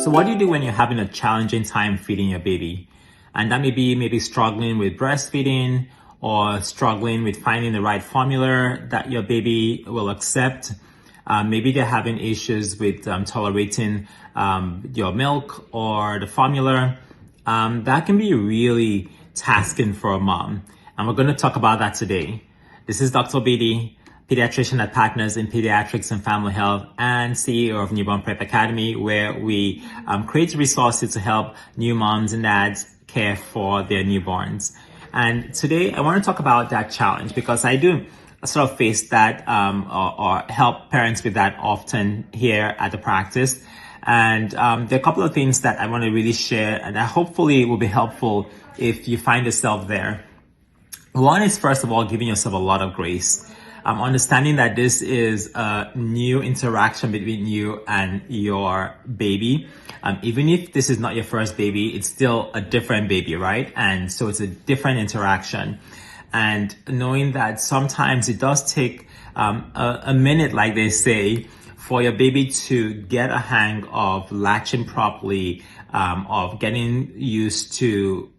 So what do you do when you're having a challenging time feeding your baby? And that may be maybe struggling with breastfeeding or struggling with finding the right formula that your baby will accept. Maybe they're having issues with tolerating your milk or the formula. That can be really tasking for a mom. And we're going to talk about that today. This is Dr. Beatty, pediatrician at Partners in Pediatrics and Family Health and CEO of Newborn Prep Academy, where we create resources to help new moms and dads care for their newborns. And today I want to talk about that challenge because I do sort of face that or help parents with that often here at the practice. And there are a couple of things that I want to really share and that hopefully will be helpful if you find yourself there. One is, first of all, giving yourself a lot of grace. Understanding that this is a new interaction between you and your baby. Even if this is not your first baby, it's still a different baby, right? And so it's a different interaction. And knowing that sometimes it does take a minute, like they say, for your baby to get a hang of latching properly, of getting used to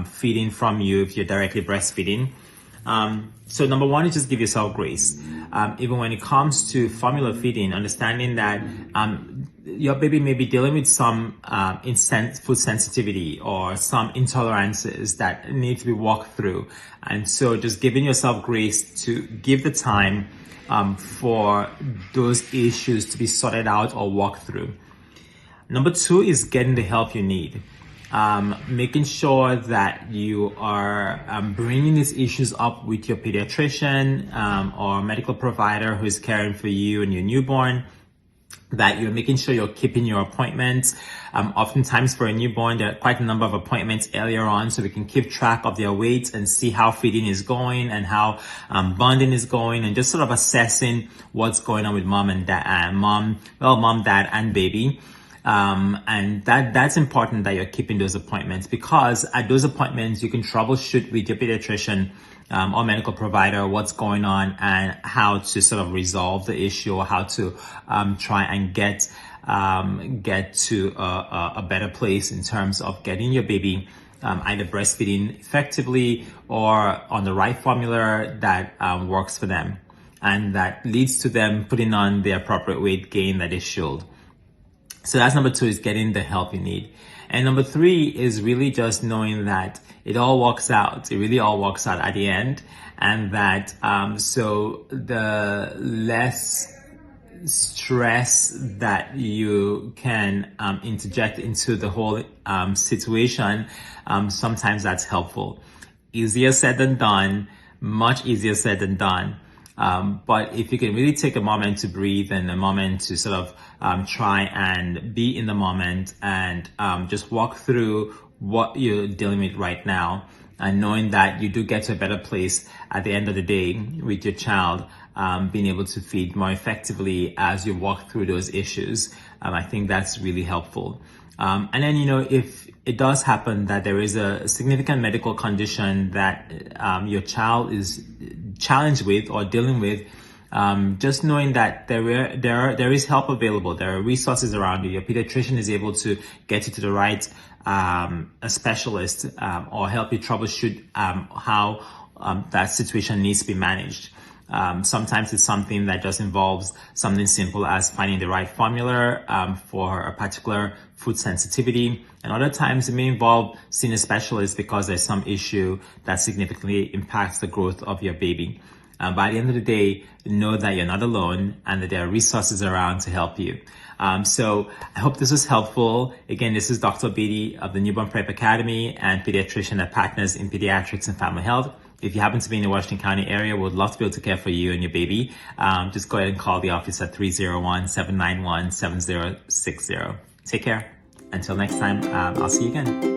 feeding from you if you're directly breastfeeding. So number one is just give yourself grace. Even when it comes to formula feeding, understanding that your baby may be dealing with some food sensitivity or some intolerances that need to be walked through. And so just giving yourself grace to give the time for those issues to be sorted out or walked through. Number two is getting the help you need. Making sure that you are bringing these issues up with your pediatrician or medical provider who is caring for you and your newborn, that you're making sure you're keeping your appointments. Oftentimes for a newborn, there are quite a number of appointments earlier on, so we can keep track of their weights and see how feeding is going and how bonding is going, and just sort of assessing what's going on with mom, dad, and baby. And that's important that you're keeping those appointments, because at those appointments, you can troubleshoot with your pediatrician or medical provider what's going on and how to sort of resolve the issue, or how to try and get to a better place in terms of getting your baby either breastfeeding effectively or on the right formula that works for them and that leads to them putting on the appropriate weight gain that they should. So that's number two, is getting the help you need. And number three is really just knowing that it all works out. It really all works out at the end. And that, so the less stress that you can interject into the whole situation, sometimes that's helpful. Easier said than done, much easier said than done. But if you can really take a moment to breathe and a moment to sort of try and be in the moment and just walk through what you're dealing with right now, and knowing that you do get to a better place at the end of the day with your child, being able to feed more effectively as you walk through those issues, I think that's really helpful. And then, if it does happen that there is a significant medical condition that your child is challenged with or dealing with, just knowing that there is help available. There are resources around you. Your pediatrician is able to get you to the right a specialist or help you troubleshoot how that situation needs to be managed. Sometimes it's something that just involves something simple as finding the right formula for a particular food sensitivity. And other times it may involve seeing a specialist because there's some issue that significantly impacts the growth of your baby. By the end of the day, know that you're not alone and that there are resources around to help you. So I hope this was helpful. Again, this is Dr. Beatty of the Newborn Prep Academy and pediatrician at Partners in Pediatrics and Family Health. If you happen to be in the Washington County area, we would love to be able to care for you and your baby. Just go ahead and call the office at 301-791-7060. Take care. Until next time, I'll see you again.